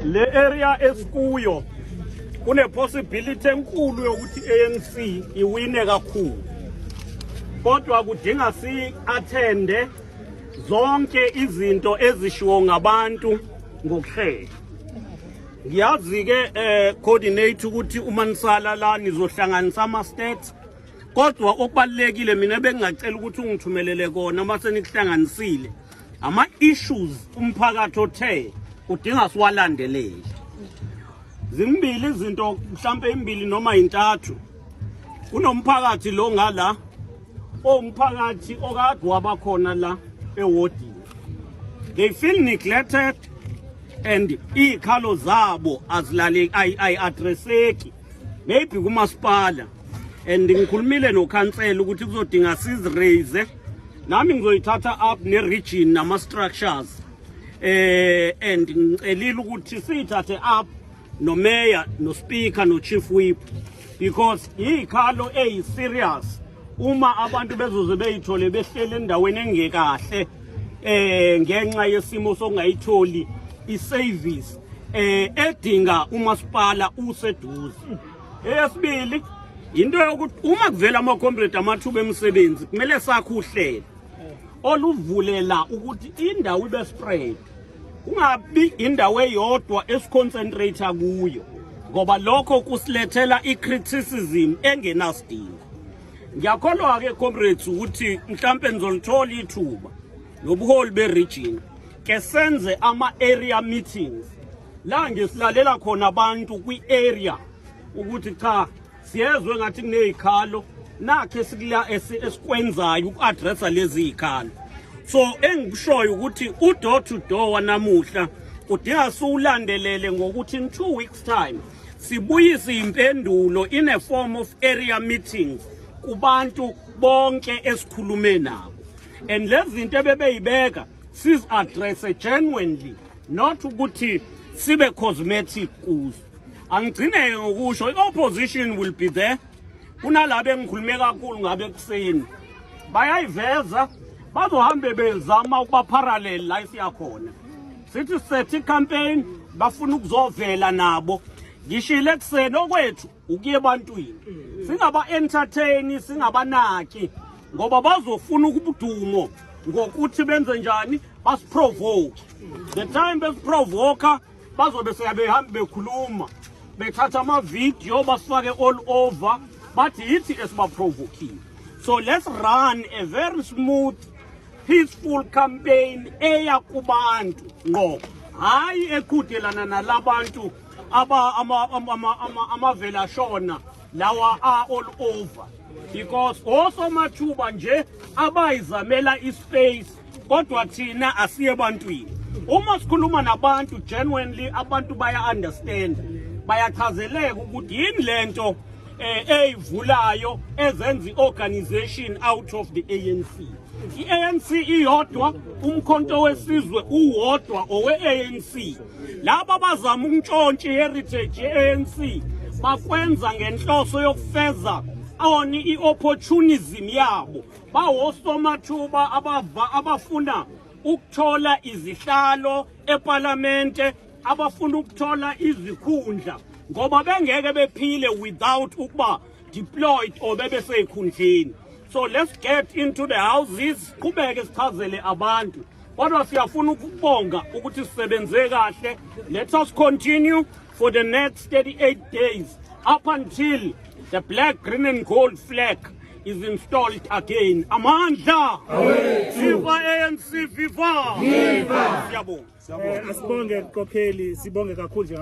le area esikuyo kune possibility enkulu yokuthi ANC iwine kakhulu, kodwa kudinga si attende zonke izinto ezishiwo ngabantu ngokuhlela. Ngiyazi ke coordinate ukuthi uMansala la nizohlanganisa ama states, kodwa okubalekile mina bengingacela ukuthi ungithumelele kona mase nikuhlanganisile ama issues umphakathi othe udinga siwalandelele. Zimbili izinto mhlambe imbili noma intathu. Kunomphakathi lo ngala umphakathi okade wabakhona la ewodi. They feel neglected and ikhalo zabo azilale addresseki maybe kumasipala, and ngikhulumile no council ukuthi kuzodinga siziraise nami ngizoyithatha up ne region nama structures and ngicelile ukuthi siyithathe up no mayor no speaker no chief whip, because ikhalo serious uma abantu bezoze beyithole behlele endaweni engekahle ngenxa yesimo sokungayitholi iservice edinga umasipala useduze. Eyesibili into yokuthi uma kuvela ama comrade amathuba emsebenzi kumele sakhe uhlelo oluvulela ukuthi indawo ibe spread, kungabi indawo eyodwa esiconcentrate kuyo, ngoba lokho kusilethela icriticism engenasidingo. Ngiyakholwa ke comrades ukuthi mhlambe nizolithola ithuba nobuholi beregion ke senze ama area meetings la ngesilalela khona abantu kwi-area ukuthi cha siyezwe ngathi kunezikhalo nakhe sikula esikwenzayo uku-addressa lezi zikhalo. So engikushoyo ukuthi u-door to door wanamuhla udinga siwulandelele ngokuthi in 2 weeks time sibuyise impendulo in a form of area meetings kubantu bonke esikhulume nabo, and lezi zinto ebebeyibeka sis address genuinely, not ukuthi sibe cosmetic kuzo. Angigcine ngokusho i-opposition will be there. Kunalabe engikhulume kakhulu ngabe kuseni bayayiveza bazohambe bezama ukuba parallel la siyakhona sithi sethi campaign bafuna ukuzovela nabo. Ngishile kuseni okwethu ukuye ebantwini singaba entertain singabanaki, ngoba bazofuna ukubudumo ngokuthi benze njani basiprovoke. The time besiprovoka bazobe seyabehambe bekhuluma bethatha ama video basifake all over bathi yithi esibaprovokile. So let's run a very smooth peaceful campaign eya kubantu ngo hayi ekhudelana nalabantu amavela shona lawa all over, because also mathuba nje abayizamela ispace kodwa thina asiye ebantwini. Uma sikhuluma nabantu genuinely abantu baya understand, bayachazeleka ukuthi yini lento eyivulayo ezenza iorganization out of the ANC. I-ANC iyodwa, umkhonto wesizwe uwodwa owe-ANC. Laba bazama ukuntshontsha heritage ye-ANC bakwenza ngenhloso yokufeza oni i-opportunism yabo. Bawosomathuba abafuna ukuthola izihlalo eParliamente, abafuna ukuthola izikhundla ngoba bengeke bephile without ukuba deployed or bebeseyikhundleni. So let's get into the houses, qhubeke sichazele abantu. Kodwa siyafuna ukubonga ukuthi sisebenze kahle. Let us continue for the next 38 days up until the black, green and gold flag is installed again. Amandla! Viva ANC, viva! Viva! Siyabonga. Asibonge Kokheli, sibonge kakhulu nje